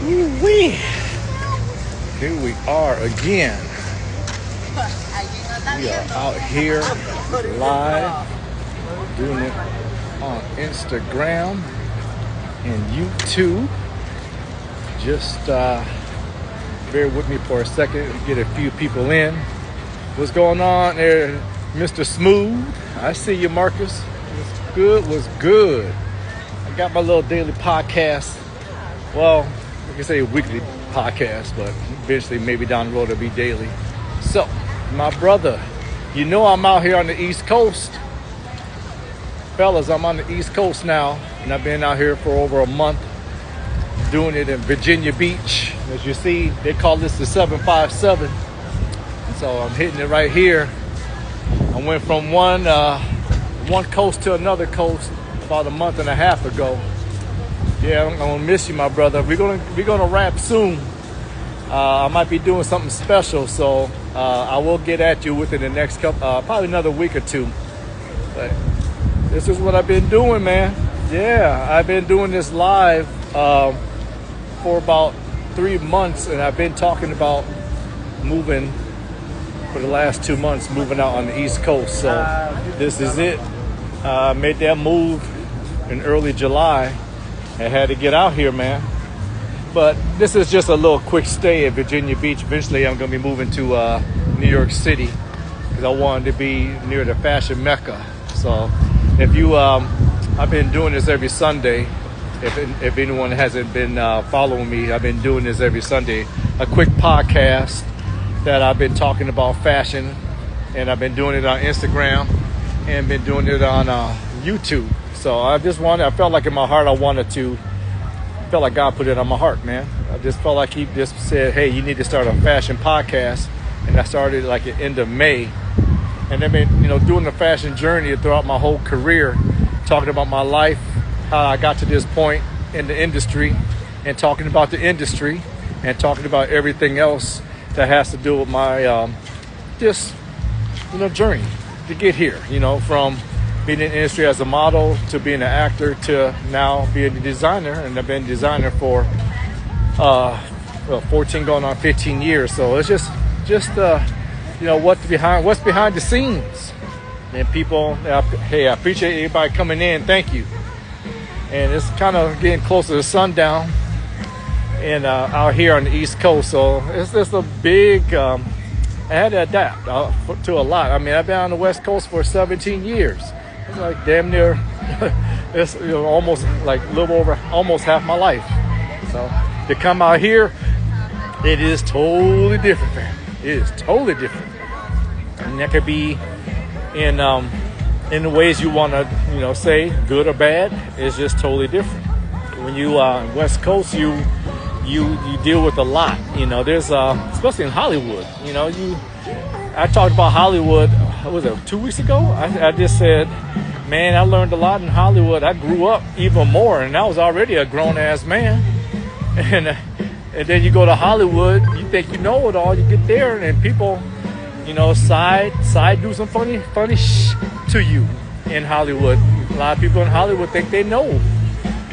Ooh-wee. Here we are again. We are out here live doing it on Instagram and YouTube. Just bear with me for a second and get a few people in. What's going on there, Mr. Smooth? I see you, Marcus. What's good? What's good? I got my little daily podcast. Well, I can say a weekly podcast, but eventually maybe down the road it'll be daily. So, my brother, you know I'm out here on the East Coast. Fellas, I'm on the East Coast now, and I've been out here for over a month doing it in Virginia Beach. As you see, they call this the 757. So I'm hitting it right here. I went from one coast to another coast about a month and a half ago. Yeah, I'm gonna miss you, my brother. We're gonna wrap soon. I might be doing something special, so I will get at you within the next couple, probably another week or two. But this is what I've been doing, man. Yeah, I've been doing this live for about 3 months, and I've been talking about moving for the last 2 months, moving out on the East Coast. So this is it. I made that move in early July. I had to get out here, man. But this is just a little quick stay at Virginia Beach. Eventually, I'm going to be moving to New York City because I wanted to be near the fashion mecca. So if you, I've been doing this every Sunday. If anyone hasn't been following me, I've been doing this every Sunday. A quick podcast that I've been talking about fashion, and I've been doing it on Instagram and been doing it on YouTube. So I felt like in my heart felt like God put it on my heart, man. I just felt like he just said, hey, you need to start a fashion podcast. And I started like at the end of May. And I've been, doing the fashion journey throughout my whole career, talking about my life, how I got to this point in the industry, and talking about the industry, and talking about everything else that has to do with my journey to get here, from being in the industry as a model to being an actor to now being a designer. And I've been a designer for 14 going on 15 years. So it's just what's behind the scenes. And people, hey, I appreciate everybody coming in. Thank you. And it's kind of getting closer to sundown and out here on the East Coast. So it's just a big, I had to adapt to a lot. I mean, I've been on the West Coast for 17 years. It's like damn near, it's almost like a little over, almost half my life. So to come out here, it is totally different, man. It is totally different. And that could be in the ways you want to, say good or bad. It's just totally different. When you West Coast, you deal with a lot. There's especially in Hollywood. I talked about Hollywood. What was it, 2 weeks ago? I just said, man, I learned a lot in Hollywood. I grew up even more, and I was already a grown-ass man. And then you go to Hollywood, you think you know it all. You get there, and people, side do some funny to you in Hollywood. A lot of people in Hollywood think they know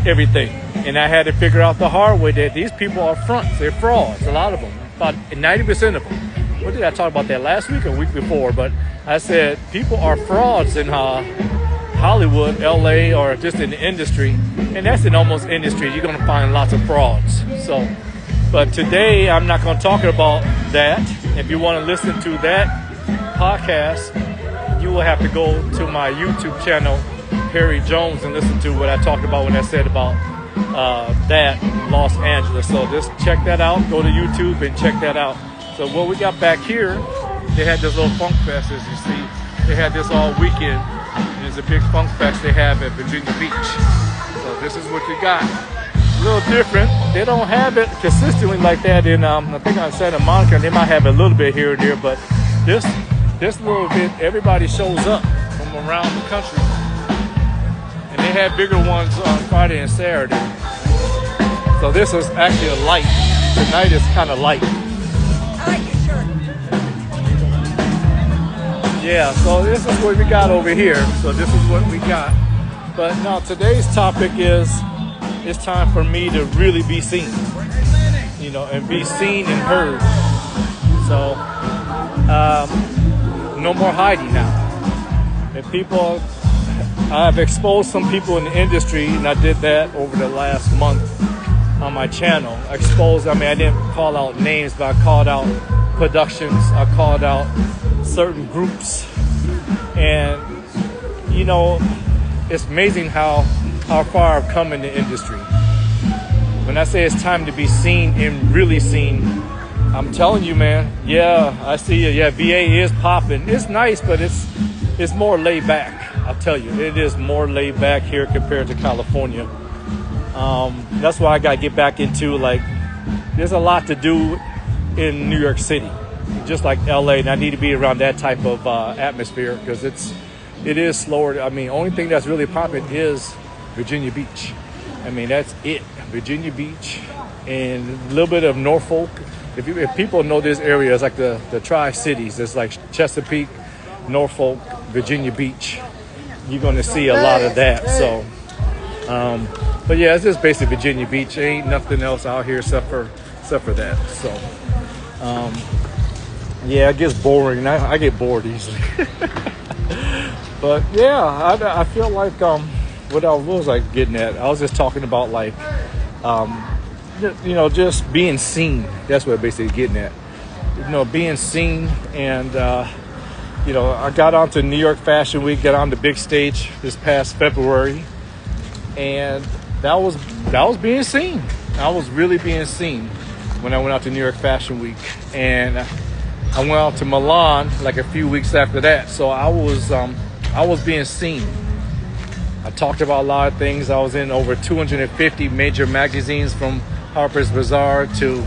everything. And I had to figure out the hard way that these people are fronts. They're frauds, a lot of them. About 90% of them. What did I talk about that last week or week before? But I said people are frauds in Hollywood, LA, or just in the industry. And that's in almost industry. You're going to find lots of frauds. So, but today I'm not going to talk about that. If you want to listen to that podcast, you will have to go to my YouTube channel, Perry Jones, and listen to what I talked about when I said about that Los Angeles. So just check that out. Go to YouTube and check that out. So what we got back here, they had this little funk fest, as you see. They had this all weekend. There's a big funk fest they have at Virginia Beach. So this is what you got. A little different. They don't have it consistently like that in, I think on Santa Monica. They might have it a little bit here and there, but this little bit, everybody shows up from around the country. And they had bigger ones on Friday and Saturday. So this is actually a light. Tonight is kind of light. Yeah, so this is what we got over here. So this is what we got. But now today's topic is, it's time for me to really be seen. and be seen and heard. So no more hiding now. And people, I've exposed some people in the industry, and I did that over the last month on my channel. I didn't call out names, but I called out productions. I called out certain groups. And, it's amazing how far I've come in the industry. When I say it's time to be seen and really seen, I'm telling you, man, yeah, I see it. Yeah, VA is popping. It's nice, but it's more laid back. I'll tell you, it is more laid back here compared to California. That's why I got to get back into, there's a lot to do in New York City, just like LA, and I need to be around that type of atmosphere because it is slower. Only thing that's really popping is Virginia Beach. That's it. Virginia Beach and a little bit of Norfolk. If people know this area, it's like the Tri-Cities. It's like Chesapeake, Norfolk, Virginia Beach. You're going to see a lot of that. So, but yeah, it's just basically Virginia Beach. There ain't nothing else out here except for that. So, yeah, it gets boring. I get bored easily. But yeah, I feel like what was I getting at? I was just talking about just being seen. That's what I'm basically getting at. Being seen, and I got onto New York Fashion Week, got on the big stage this past February, and that was being seen. I was really being seen when I went out to New York Fashion Week, and I went out to Milan like a few weeks after that. So I was being seen. I talked about a lot of things. I was in over 250 major magazines, from Harper's Bazaar to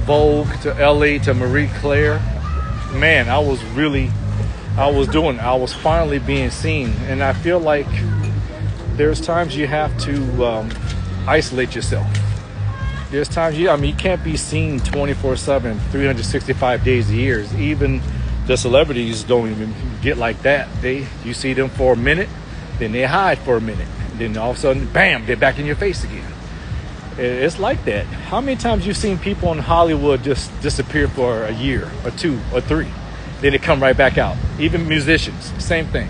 Vogue to Elle to Marie Claire. Man, I was finally being seen. And I feel like there's times you have to isolate yourself. There's times you can't be seen 24/7, 365 days a year. Even the celebrities don't even get like that. You see them for a minute, then they hide for a minute, then all of a sudden, bam, they're back in your face again. It's like that. How many times you've seen people in Hollywood just disappear for a year or 2 or 3, then they come right back out? Even musicians, same thing.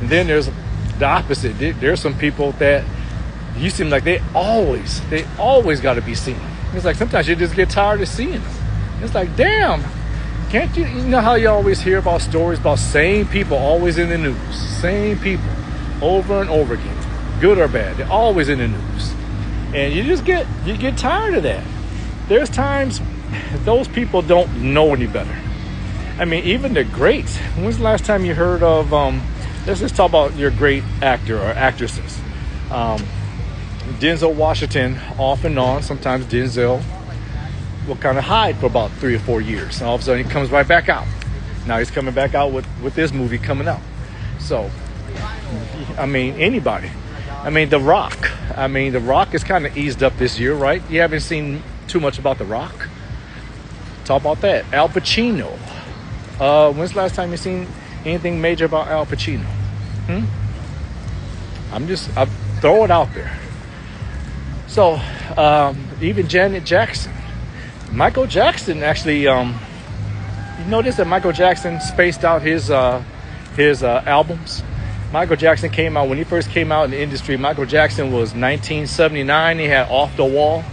And then there's the opposite. There's some people that you seem like they always got to be seen. It's like sometimes you just get tired of seeing them. It's like, damn, can't you know how you always hear about stories about same people always in the news, same people over and over again, good or bad, they're always in the news. And you get tired of that. There's times those people don't know any better. Even the greats. When's the last time you heard of, let's just talk about your great actor or actresses. Denzel Washington, off and on. Sometimes Denzel will kind of hide for about 3 or 4 years. And all of a sudden he comes right back out. Now he's coming back out with this movie coming out. So, anybody. The Rock. The Rock is kind of eased up this year, right? You haven't seen too much about The Rock. Talk about that. Al Pacino. When's the last time you seen anything major about Al Pacino? I throw it out there. So, even Janet Jackson. Michael Jackson actually, you notice that Michael Jackson spaced out his albums. Michael Jackson came out, when he first came out in the industry, Michael Jackson was 1979, he had Off the Wall.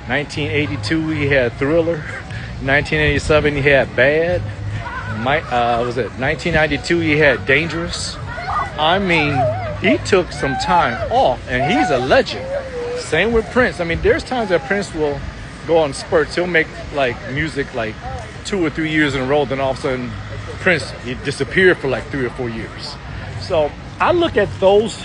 1982, he had Thriller. 1987, he had Bad. 1992, he had Dangerous. He took some time off, and he's a legend. Same with Prince. There's times that Prince will go on spurts. He'll make music 2 or 3 years in a row, then all of a sudden Prince, he disappeared for 3 or 4 years. So I look at those,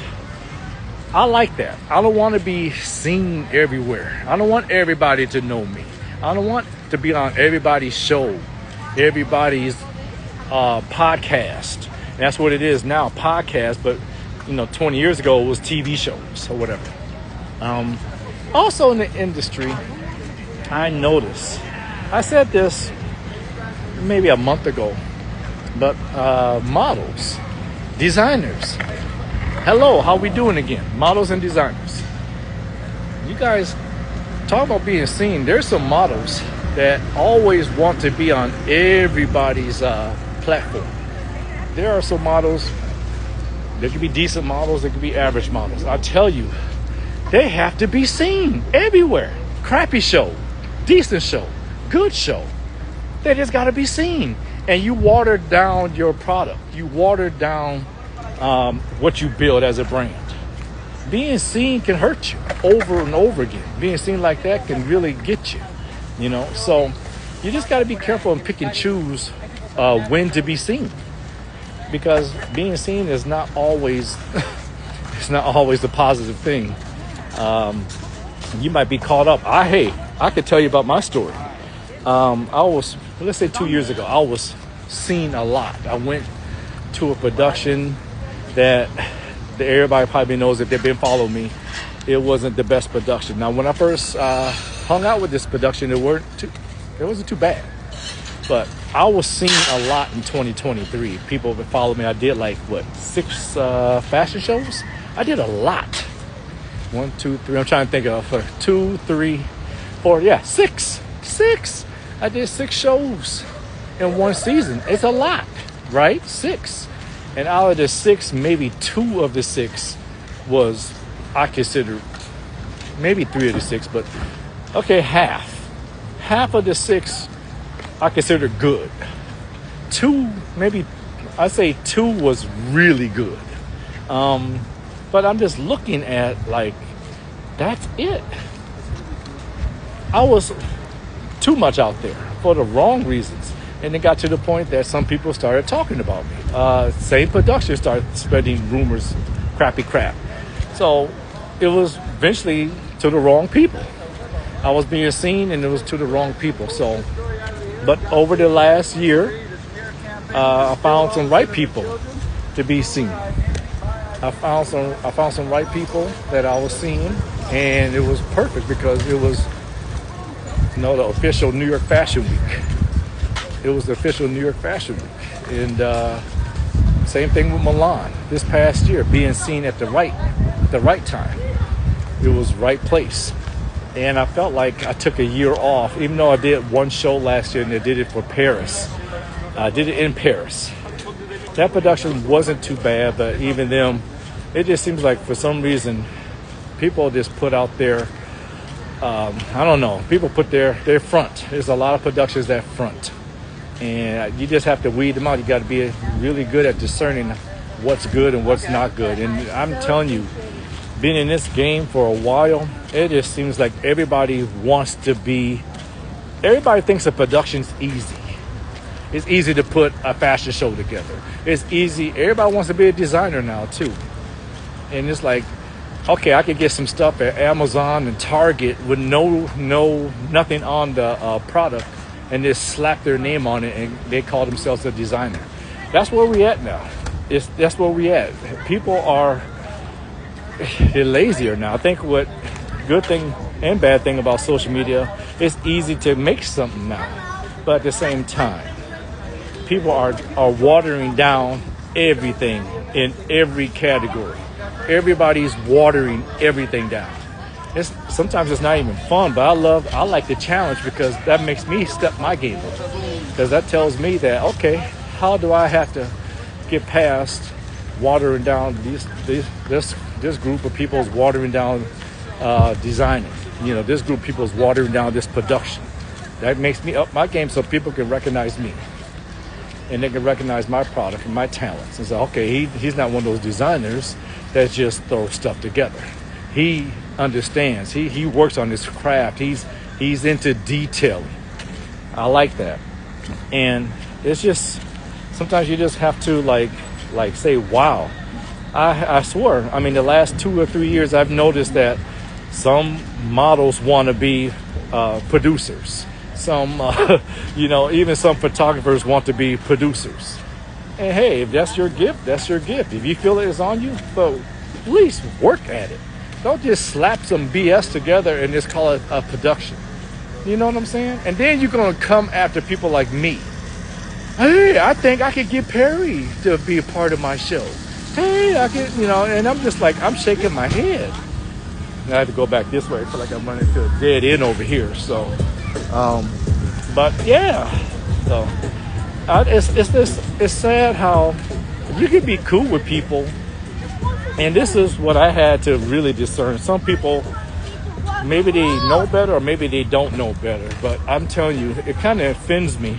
I like that. I don't want to be seen everywhere. I don't want everybody to know me. I don't want to be on everybody's show, everybody's podcast. And that's what it is now, podcast, but 20 years ago it was TV shows or whatever. Also in the industry, I noticed, I said this maybe a month ago, but models, designers, hello, how we doing again? Models and designers. You guys talk about being seen. There's some models that always want to be on everybody's platform. There are some models. There could be decent models. There could be average models. I tell you, they have to be seen everywhere. Crappy show, decent show, good show. They just got to be seen. And you water down your product. You water down what you build as a brand. Being seen can hurt you over and over again. Being seen like that can really get you, you know. So you just got to be careful and pick and choose when to be seen, because being seen is not always it's not always a positive thing. You might be caught up. I could tell you about my story. I was, let's say 2 years ago, I was seen a lot. I went to a production that everybody probably knows, if they've been following me, it wasn't the best production. Now, when I first hung out with this production, it wasn't too bad. But I was seen a lot in 2023. People have been following me. I did 6 fashion shows. I did a lot. 1, 2, 3. I'm trying to think of 2, 3, 4. Yeah, 6. I did 6 shows in one season. It's a lot, right? 6. And out of the 6, maybe 2 of the 6 was, I consider, maybe 3 of the 6, but okay, half of the 6 I consider good. 2, maybe I say 2 was really good. But I'm just looking at that's it. I was too much out there for the wrong reasons. And it got to the point that some people started talking about me. Same production started spreading rumors, crappy crap. So it was eventually to the wrong people. I was being seen, and it was to the wrong people. So, but over the last year, I found some right people to be seen. I found some right people that I was seeing, and it was perfect because it was, the official New York Fashion Week. It was the official New York Fashion Week. And same thing with Milan this past year, being seen at the right time. It was right place. And I felt like I took a year off, even though I did one show last year and I did it for Paris. I did it in Paris. That production wasn't too bad, but even them, it just seems like for some reason, people just put out their, I don't know, people put their front. There's a lot of productions that front. And you just have to weed them out. You got to be really good at discerning what's good and what's not good. And I'm telling you, being in this game for a while, it just seems like everybody thinks a production's easy. It's easy to put a fashion show together. It's easy. Everybody wants to be a designer now too. And it's like, okay, I could get some stuff at Amazon and Target with nothing on the product, and just slap their name on it, and they call themselves a designer. That's where we at now. That's where we at. People they're lazier now. I think what good thing and bad thing about social media, it's easy to make something now, but at the same time, people are watering down everything in every category. Everybody's watering everything down. Sometimes it's not even fun, but I like the challenge, because that makes me step my game up. Because that tells me that, okay, how do I have to get past watering down this group of people is watering down designing. This group of people is watering down this production. That makes me up my game so people can recognize me. And they can recognize my product and my talents. And say, okay, he's not one of those designers that just throws stuff together. He understands. He works on his craft. He's into detailing. I like that. And it's just, sometimes you just have to like say, wow. I swear, the last 2 or 3 years, I've noticed that some models want to be producers. Some, even some photographers want to be producers. And hey, if that's your gift, that's your gift. If you feel it is on you, but at least work at it. Don't just slap some BS together and just call it a production. You know what I'm saying? And then you're going to come after people like me. Hey, I think I could get Perry to be a part of my show. Hey, I could, and I'm just like, I'm shaking my head. I had to go back this way. I feel like I'm running into a dead end over here. So, but yeah, so it's sad how you can be cool with people, and this is what I had to really discern. Some people, maybe they know better or maybe they don't know better, but I'm telling you, it kind of offends me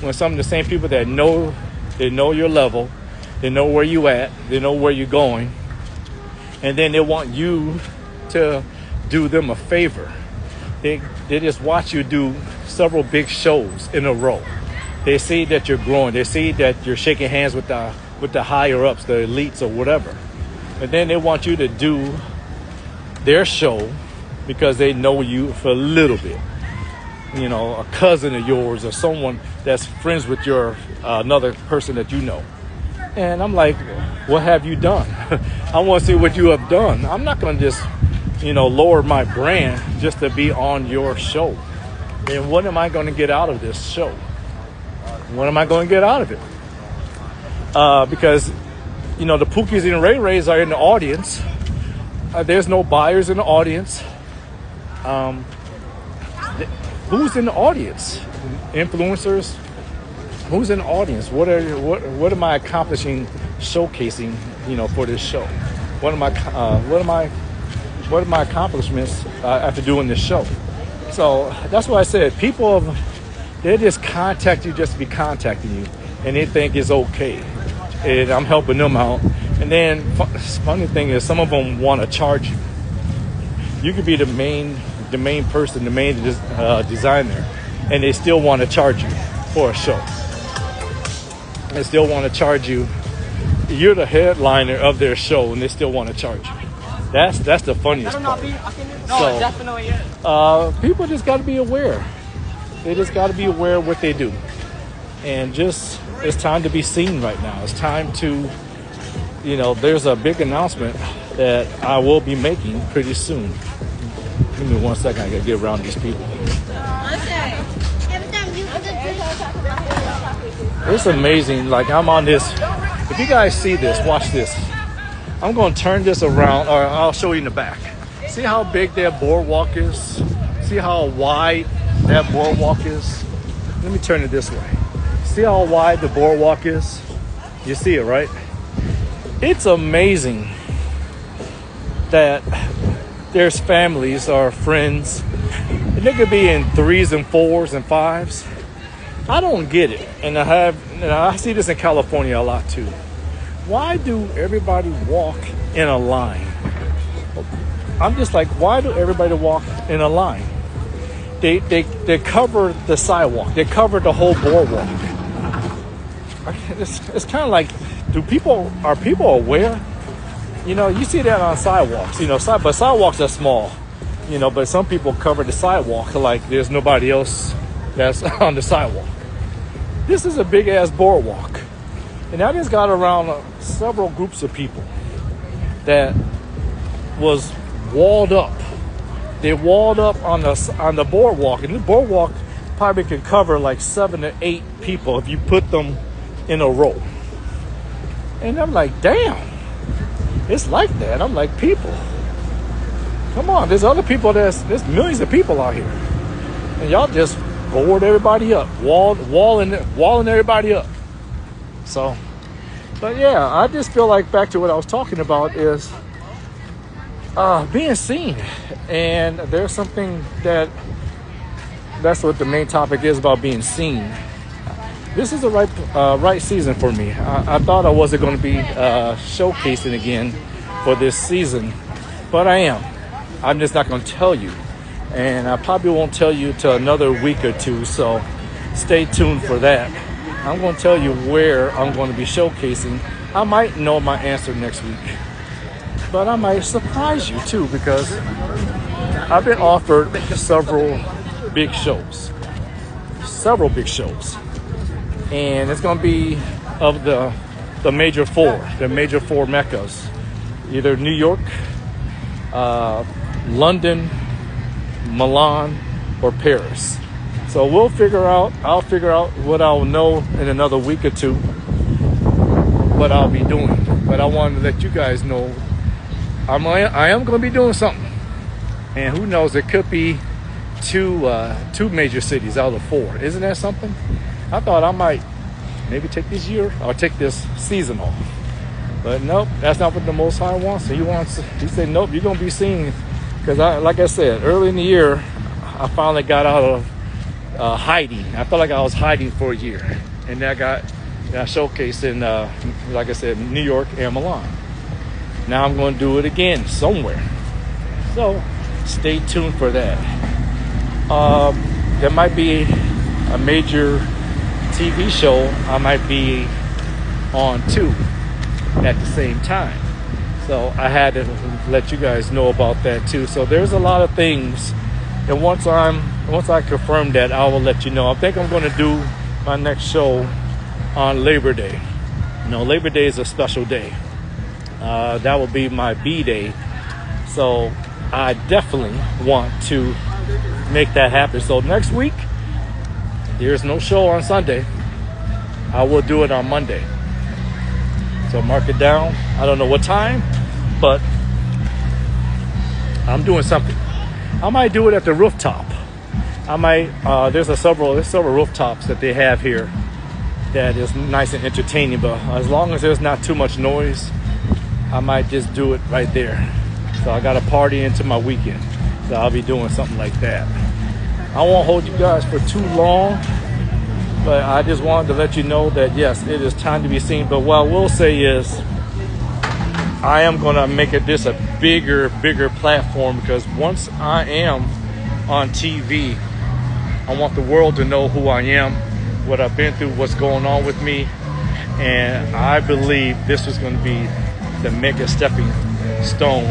when some of the same people that know, they know your level, they know where you at, they know where you're going, and then they want you to do them a favor. They just watch you do several big shows in a row. They see that you're growing. They see that you're shaking hands with the higher ups, the elites or whatever. And then they want you to do their show because they know you for a little bit. You know, a cousin of yours or someone that's friends with your another person that you know. And I'm like, what have you done? I want to see what you have done. I'm not going to just, lower my brand just to be on your show. And what am I going to get out of this show? What am I going to get out of it? Because, the Pookies and Ray Rays are in the audience. There's no buyers in the audience. Who's in the audience? Influencers? Who's in the audience? What am I accomplishing, showcasing, for this show? What are my accomplishments after doing this show? So that's why I said they just contact you just to be contacting you, and they think it's okay, and I'm helping them out. And then funny thing is, some of them want to charge you. You could be the main person, the main designer, and they still want to charge you for a show. They still want to charge you. You're the headliner of their show, and they still want to charge you. That's the funniest part. So, it definitely is. People just got to be aware. They just got to be aware of what they do. And it's time to be seen right now. It's time to, there's a big announcement that I will be making pretty soon. Give me 1 second. I got to get around these people. It's amazing. Like, I'm on this. If you guys see this, watch this. I'm going to turn this around, or I'll show you in the back. See how big that boardwalk is? See how wide that boardwalk is? Let me turn it this way. See how wide the boardwalk is? You see it, right? It's amazing that there's families or friends, and they could be in 3s and 4s and 5s. I don't get it. And I see this in California a lot too. Why do everybody walk in a line? I'm just like, why do everybody walk in a line? They cover the sidewalk. They cover the whole boardwalk. It's kind of like, are people aware? You see that on sidewalks, but sidewalks are small, but some people cover the sidewalk like there's nobody else that's on the sidewalk. This is a big ass boardwalk. And I just got around several groups of people that was walled up. They walled up on the boardwalk, and the boardwalk probably can cover like 7 to 8 people if you put them in a row. And I'm like, damn, it's like that. I'm like, people, come on, there's other people. There's millions of people out here, and y'all just board everybody up, walling everybody up. So, but yeah, I just feel like back to what I was talking about is being seen. And there's something that's what the main topic is about, being seen. This is the right season for me. I thought I wasn't going to be showcasing again for this season, but I am. I'm just not going to tell you. And I probably won't tell you till another week or two, so stay tuned for that. I'm going to tell you where I'm going to be showcasing. I might know my answer next week, but I might surprise you too, because I've been offered several big shows, and it's going to be of the major four meccas, either New York, London, Milan, or Paris. So I'll figure out what I'll know in another week or two, what I'll be doing. But I wanted to let you guys know I am going to be doing something. And who knows, it could be two major cities out of 4. Isn't that something? I thought I might maybe take this year or take this season off. But nope, that's not what the Most High wants. He said, nope, you're going to be seen. Because like I said, early in the year, I finally got out of hiding. I felt like I was hiding for a year. And then I got showcased in, like I said, New York and Milan. Now I'm going to do it again somewhere. So stay tuned for that. There might be a major TV show I might be on too at the same time. So I had to let you guys know about that too. So there's a lot of things. And once I confirm that, I will let you know. I think I'm going to do my next show on Labor Day. Labor Day is a special day. That will be my B day. So I definitely want to make that happen. So next week, there's no show on Sunday. I will do it on Monday. So mark it down. I don't know what time, but I'm doing something. I might do it at the rooftop. I might. There's several rooftops that they have here that is nice and entertaining. But as long as there's not too much noise, I might just do it right there. So I got a party into my weekend. So I'll be doing something like that. I won't hold you guys for too long, but I just wanted to let you know that yes, it is time to be seen. But what I will say is, I am going to make this a bigger platform, because once I am on TV, I want the world to know who I am, what I've been through, what's going on with me. And I believe this is going to be the mega stepping stone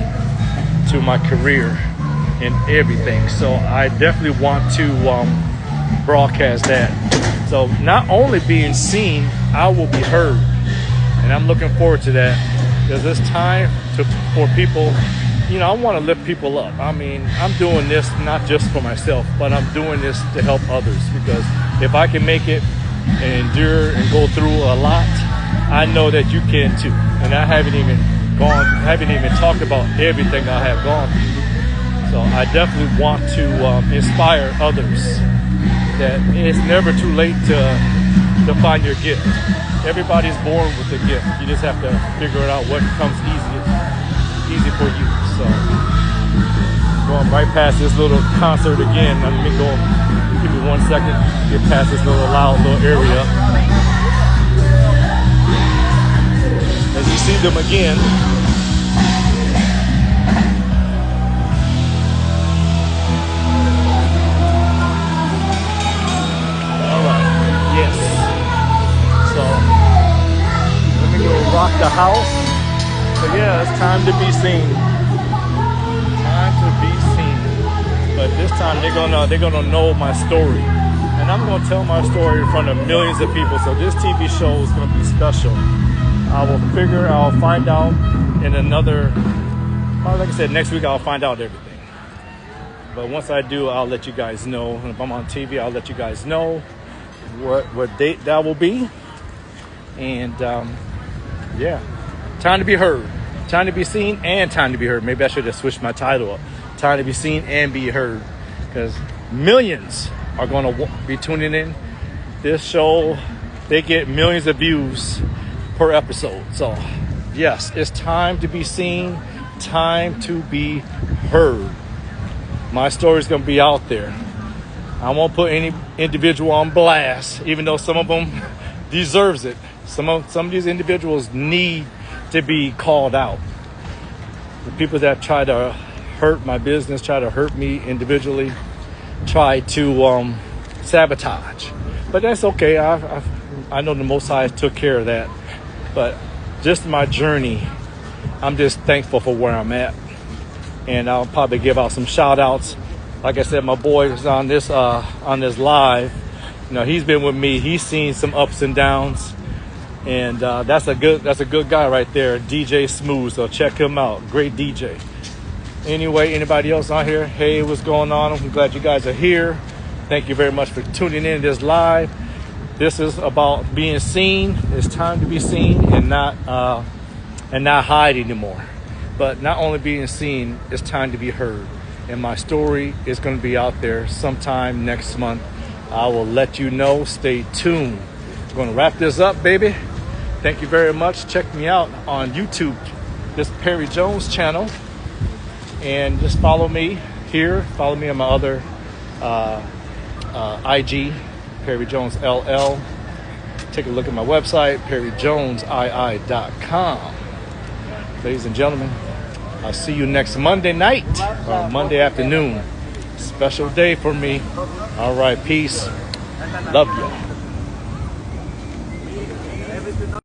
to my career and everything. So I definitely want to broadcast that. So not only being seen, I will be heard. And I'm looking forward to that, because it's time for people. I want to lift people up. I mean, I'm doing this not just for myself, but I'm doing this to help others. Because if I can make it and endure and go through a lot, I know that you can too. And I haven't even talked about everything I have gone through. So I definitely want to inspire others that it's never too late to find your gift. Everybody's born with a gift. You just have to figure it out what comes easy for you. So going right past this little concert again. Let me go. Give me 1 second. Get past this loud little area. As you see them again. Rock the house. So yeah, it's time to be seen. Time to be seen. But this time they're gonna know my story, and I'm gonna tell my story in front of millions of people. So this TV show is gonna be special. I'll find out in another. Like I said, next week I'll find out everything. But once I do, I'll let you guys know. And if I'm on TV, I'll let you guys know what date that will be. And yeah, time to be heard, time to be seen, and time to be heard. Maybe I should have switched my title up. Time to be seen and be heard, because millions are going to be tuning in. This show, they get millions of views per episode. So yes, it's time to be seen, time to be heard. My story is going to be out there. I won't put any individual on blast, even though some of them deserves it. Some of these individuals need to be called out. The people that try to hurt my business, try to hurt me individually, try to sabotage. But that's okay. I know the Most High took care of that. But just my journey, I'm just thankful for where I'm at. And I'll probably give out some shout outs. Like I said, my boy is on this live. He's been with me. He's seen some ups and downs. And that's a good guy right there, DJ Smooth. So check him out. Great DJ. Anyway, anybody else on here? Hey, what's going on? I'm glad you guys are here. Thank you very much for tuning in this live. This is about being seen. It's time to be seen and not hide anymore. But not only being seen, it's time to be heard. and my story is going to be out there sometime next month. I will let you know. Stay tuned. I'm going to wrap this up, baby. Thank you very much. Check me out on YouTube, this Perry Jones channel, and just follow me here. Follow me on my other IG, Perry Jones LL. Take a look at my website, perryjonesii.com. Ladies and gentlemen, I'll see you next Monday night or Monday afternoon. Special day for me. All right, peace. Love you.